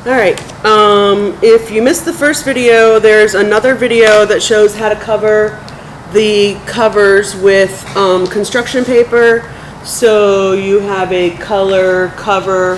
Alright, if you missed the first video, there's another video that shows how to cover the covers with construction paper. So you have a color cover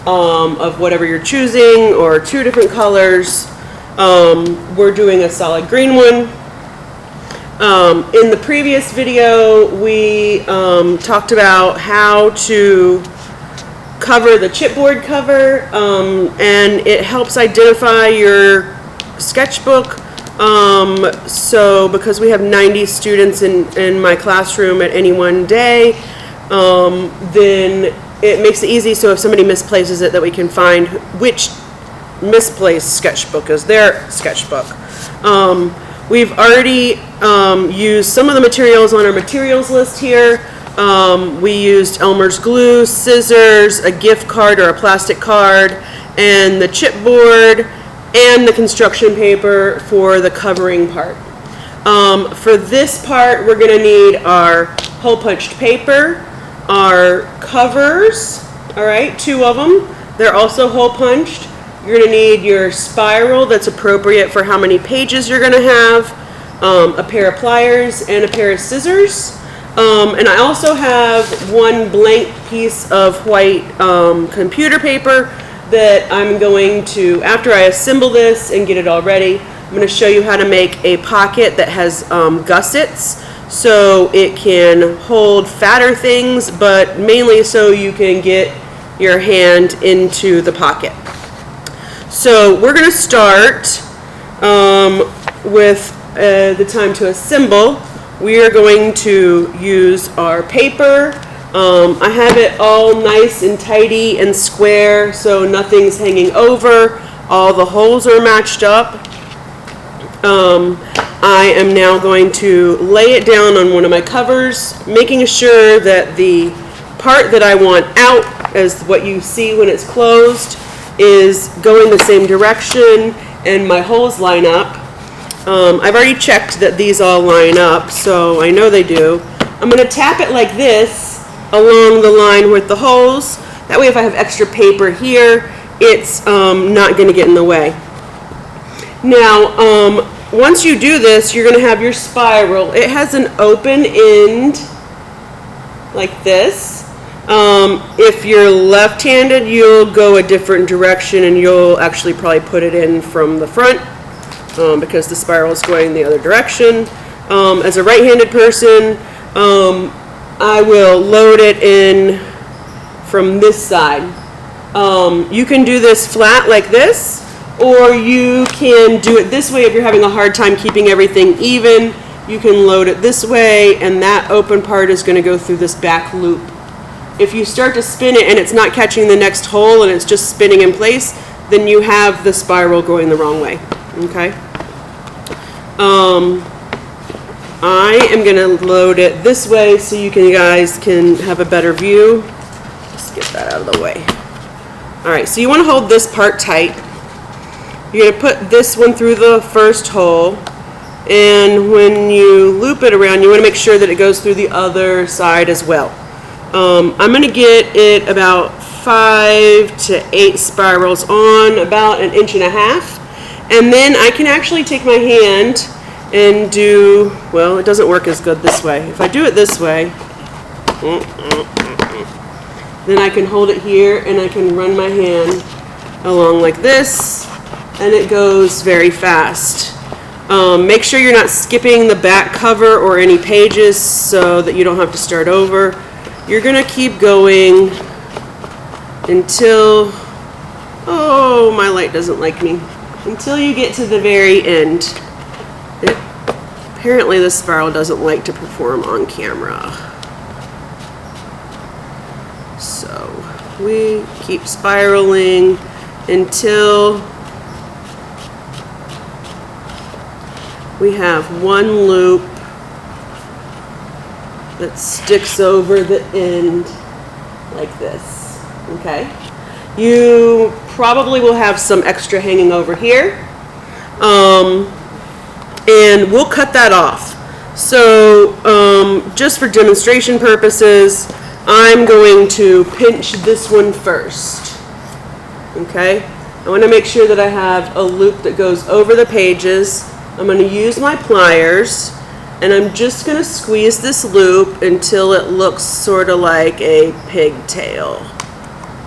of whatever you're choosing, or two different colors. We're doing a solid green one. In the previous video, we talked about how to cover the chipboard cover, and it helps identify your sketchbook. So because we have 90 students in my classroom at any one day, then it makes it easy, so if somebody misplaces it, that we can find which misplaced sketchbook is their sketchbook. We've already used some of the materials on our materials list here. We used Elmer's glue, scissors, a gift card or a plastic card, and the chipboard and the construction paper for the covering part. For this part, we're going to need our hole punched paper, our covers, all right, 2 of them. They're also hole punched. You're going to need your spiral that's appropriate for how many pages you're going to have, a pair of pliers, and a pair of scissors. And I also have one blank piece of white computer paper that I'm going to, after I assemble this and get it all ready, I'm going to show you how to make a pocket that has gussets, so it can hold fatter things, but mainly so you can get your hand into the pocket. So we're going to start with the time to assemble. We are going to use our paper. I have it all nice and tidy and square, so nothing's hanging over. All the holes are matched up. I am now going to lay it down on one of my covers, making sure that the part that I want out, as what you see when it's closed, is going the same direction and my holes line up. I've already checked that these all line up, so I know they do. I'm going to tap it like this along the line with the holes. That way if I have extra paper here, it's not going to get in the way. Now, once you do this, you're going to have your spiral. It has an open end like this. If you're left-handed, you'll go a different direction, and you'll actually probably put it in from the front because the spiral is going the other direction. As a right-handed person, I will load it in from this side. You can do this flat like this, or you can do it this way if you're having a hard time keeping everything even. You can load it this way, and that open part is going to go through this back loop. If you start to spin it and it's not catching the next hole and it's just spinning in place, then you have the spiral going the wrong way. Okay? I am going to load it this way so you guys can have a better view. Just get that out of the way. Alright, so you want to hold this part tight. You're going to put this one through the first hole, and when you loop it around, you want to make sure that it goes through the other side as well. I'm going to get it about 5 to 8 spirals on about 1.5 inches, and then I can actually take my hand and do, well, it doesn't work as good this way. If I do it this way, then I can hold it here and I can run my hand along like this, and it goes very fast. Make sure you're not skipping the back cover or any pages so that you don't have to start over. You're going to keep going until, oh, my light doesn't like me, until you get to the very end. Apparently this spiral doesn't like to perform on camera. So we keep spiraling until we have one loop that sticks over the end like this. Okay? You probably will have some extra hanging over here. And we'll cut that off. So just for demonstration purposes, I'm going to pinch this one first. Okay? I want to make sure that I have a loop that goes over the pages. I'm going to use my pliers, and I'm just going to squeeze this loop until it looks sort of like a pigtail,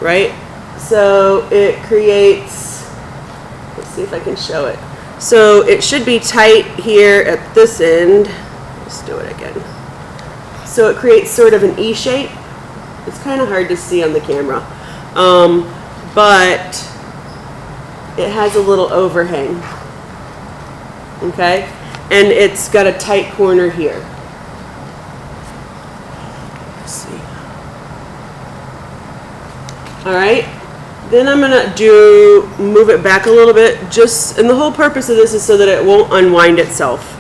right? So it creates, let's see if I can show it. So it should be tight here at this end. Let's do it again. So it creates sort of an E shape. It's kind of hard to see on the camera, but it has a little overhang, okay? And it's got a tight corner here. Let's see. All right, then I'm gonna move it back a little bit, and the whole purpose of this is so that it won't unwind itself.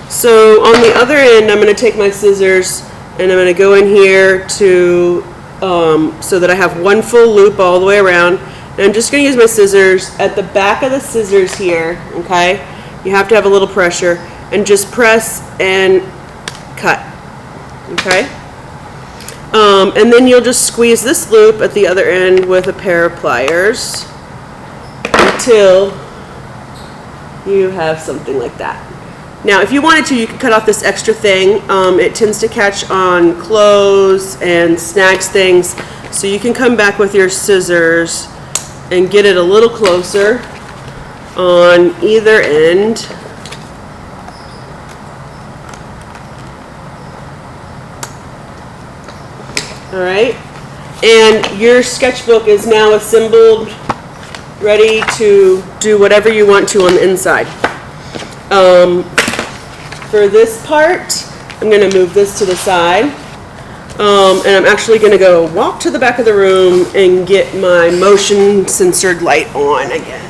So on the other end, I'm gonna take my scissors and I'm gonna go in here to, so that I have one full loop all the way around. And I'm just going to use my scissors at the back of the scissors here, okay? You have to have a little pressure, and just press and cut, okay? And then you'll just squeeze this loop at the other end with a pair of pliers until you have something like that. Now, if you wanted to, you could cut off this extra thing. It tends to catch on clothes and snags things, so you can come back with your scissors and get it a little closer on either end. All right, and your sketchbook is now assembled, ready to do whatever you want to on the inside. For this part, I'm going to move this to the side. And I'm actually going to go walk to the back of the room and get my motion censored light on again.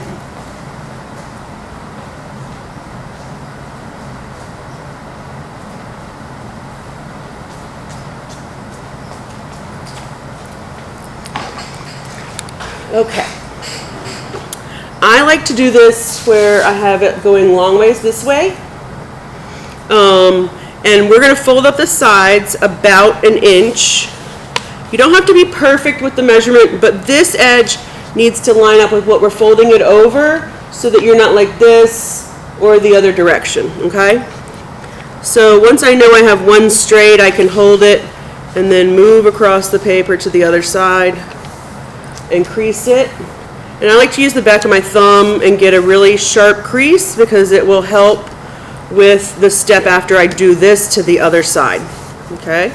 Okay. I like to do this where I have it going long ways this way. And we're going to fold up the sides about an inch. You don't have to be perfect with the measurement, but this edge needs to line up with what we're folding it over so that you're not like this or the other direction, okay? So once I know I have one straight, I can hold it and then move across the paper to the other side and crease it. And I like to use the back of my thumb and get a really sharp crease because it will help with the step after I do this to the other side, okay?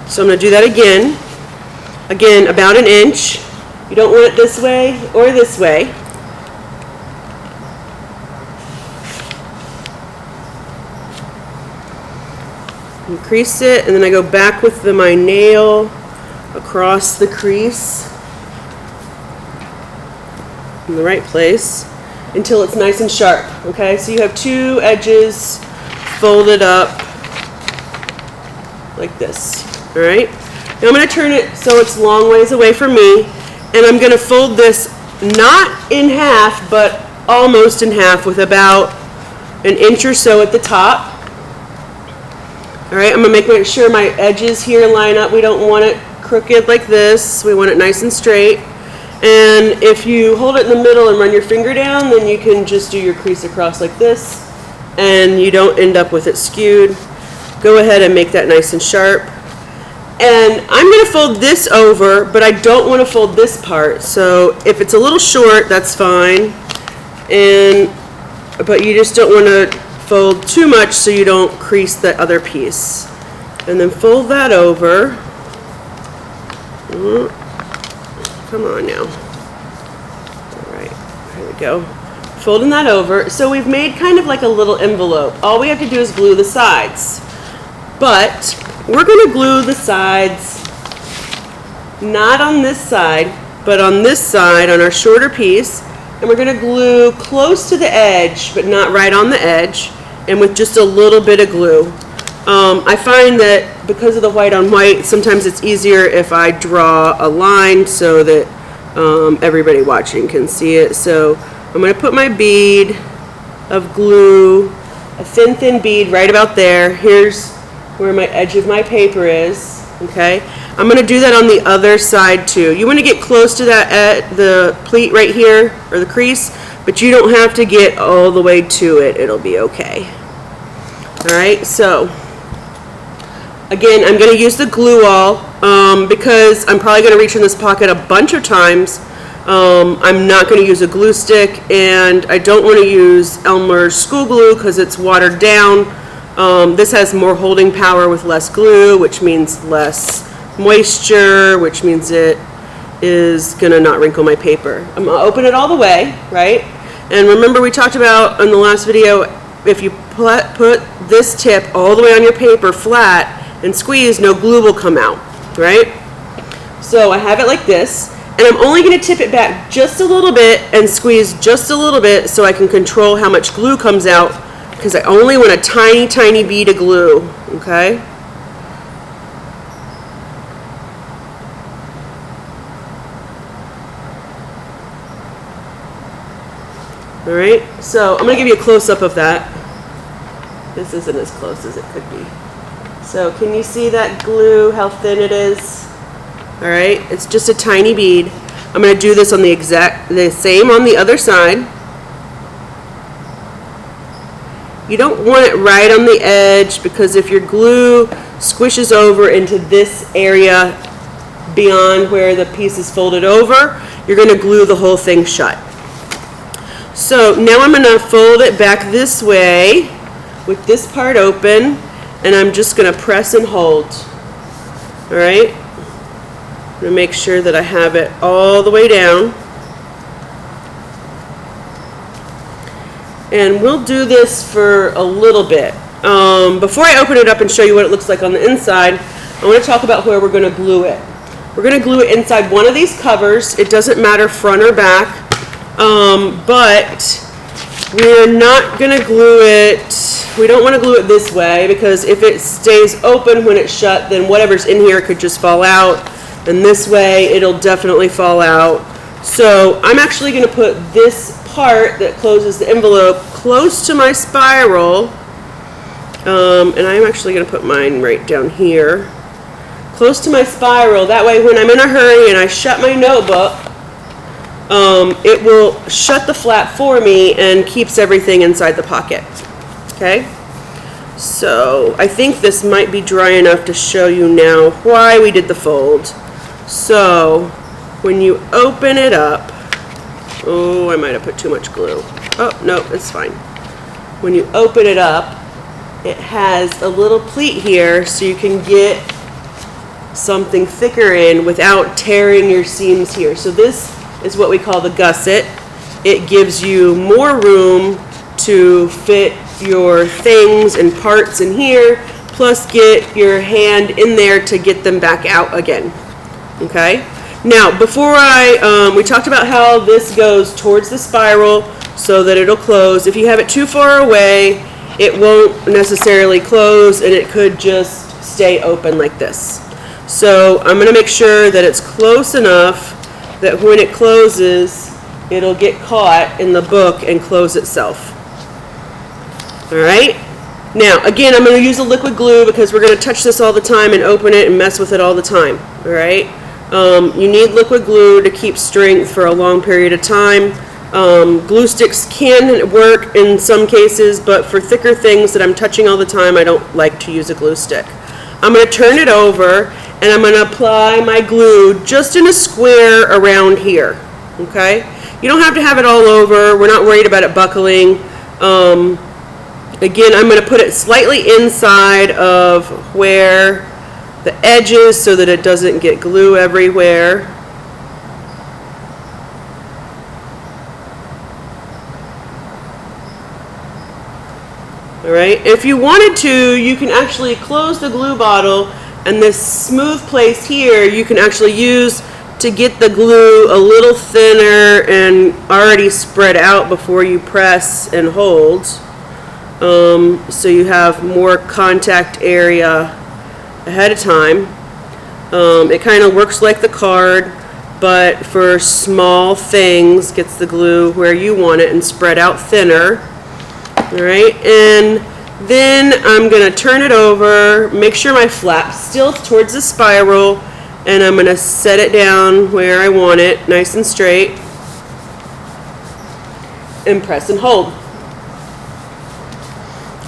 So I'm going to do that again. Again, about an inch. You don't want it this way or this way. And crease it, and then I go back with my nail across the crease in the right place until it's nice and sharp, okay? So you have two edges folded up like this, all right? Now I'm going to turn it so it's long ways away from me, and I'm going to fold this not in half, but almost in half with about an inch or so at the top. All right, I'm going to make sure my edges here line up. We don't want it crooked like this. We want it nice and straight. And if you hold it in the middle and run your finger down, then you can just do your crease across like this, and you don't end up with it skewed. Go ahead and make that nice and sharp. And I'm going to fold this over, but I don't want to fold this part. So if it's a little short, that's fine. But you just don't want to fold too much so you don't crease the other piece. And then fold that over. Come on now. All right, here we go. Folding that over. So we've made kind of like a little envelope. All we have to do is glue the sides. But we're going to glue the sides not on this side, but on this side, on our shorter piece. And we're going to glue close to the edge, but not right on the edge, and with just a little bit of glue. I find that because of the white on white, sometimes it's easier if I draw a line so that everybody watching can see it. So I'm going to put my bead of glue, a thin bead right about there. Here's where my edge of my paper is, Okay, I'm going to do that on the other side too. You want to get close to that the pleat right here, or the crease, but you don't have to get all the way to it. It'll be okay. Alright, so again, I'm going to use the glue all because I'm probably going to reach in this pocket a bunch of times. I'm not going to use a glue stick, and I don't want to use Elmer's school glue because it's watered down. This has more holding power with less glue, which means less moisture, which means it is going to not wrinkle my paper. I'm going to open it all the way, right? And remember, we talked about in the last video, if you put this tip all the way on your paper flat and squeeze, no glue will come out, right? So I have it like this, and I'm only going to tip it back just a little bit and squeeze just a little bit so I can control how much glue comes out, because I only want a tiny, tiny bead of glue, okay? All right, so I'm going to give you a close-up of that. This isn't as close as it could be. So can you see that glue, how thin it is? All right, it's just a tiny bead. I'm going to do this on the same on the other side. You don't want it right on the edge, because if your glue squishes over into this area beyond where the piece is folded over, you're going to glue the whole thing shut. So now I'm going to fold it back this way with this part open, and I'm just going to press and hold. All right, I'm going to make sure that I have it all the way down. And we'll do this for a little bit. Before I open it up and show you what it looks like on the inside, I want to talk about where we're going to glue it. We're going to glue it inside one of these covers. It doesn't matter front or back, but we're not going to glue it. We don't want to glue it this way, because if it stays open when it's shut, then whatever's in here could just fall out. And this way, it'll definitely fall out. So I'm actually going to put this part that closes the envelope close to my spiral, and I'm actually going to put mine right down here, close to my spiral. That way, when I'm in a hurry and I shut my notebook, it will shut the flap for me and keeps everything inside the pocket. Okay, so I think this might be dry enough to show you now why we did the fold. So when you open it up, oh, I might have put too much glue. Oh, no, it's fine. When you open it up, it has a little pleat here so you can get something thicker in without tearing your seams here. So this is what we call the gusset. It gives you more room to fit your things and parts in here, plus get your hand in there to get them back out again. Okay? Now, before we talked about how this goes towards the spiral so that it'll close. If you have it too far away, it won't necessarily close, and it could just stay open like this. So I'm going to make sure that it's close enough that when it closes, it'll get caught in the book and close itself. All right? Now, again, I'm going to use a liquid glue because we're going to touch this all the time and open it and mess with it all the time. All right? You need liquid glue to keep strength for a long period of time. Glue sticks can work in some cases, but for thicker things that I'm touching all the time, I don't like to use a glue stick. I'm going to turn it over, and I'm going to apply my glue just in a square around here. Okay? You don't have to have it all over. We're not worried about it buckling. Again, I'm going to put it slightly inside of where the edge is so that it doesn't get glue everywhere. All right, if you wanted to, you can actually close the glue bottle, and this smooth place here you can actually use to get the glue a little thinner and already spread out before you press and hold. So you have more contact area ahead of time. It kind of works like the card, but for small things, gets the glue where you want it and spread out thinner. All right, and Then I'm going to turn it over, make sure my flap's still towards the spiral, and I'm going to set it down where I want it, nice and straight, and press and hold.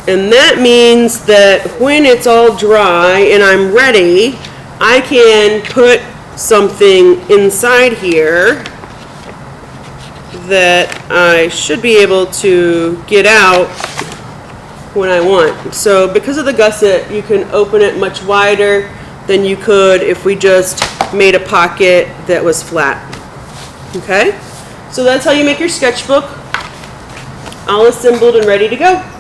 And that means that when it's all dry and I'm ready, I can put something inside here that I should be able to get out when I want. So because of the gusset, you can open it much wider than you could if we just made a pocket that was flat. Okay? So that's how you make your sketchbook all assembled and ready to go.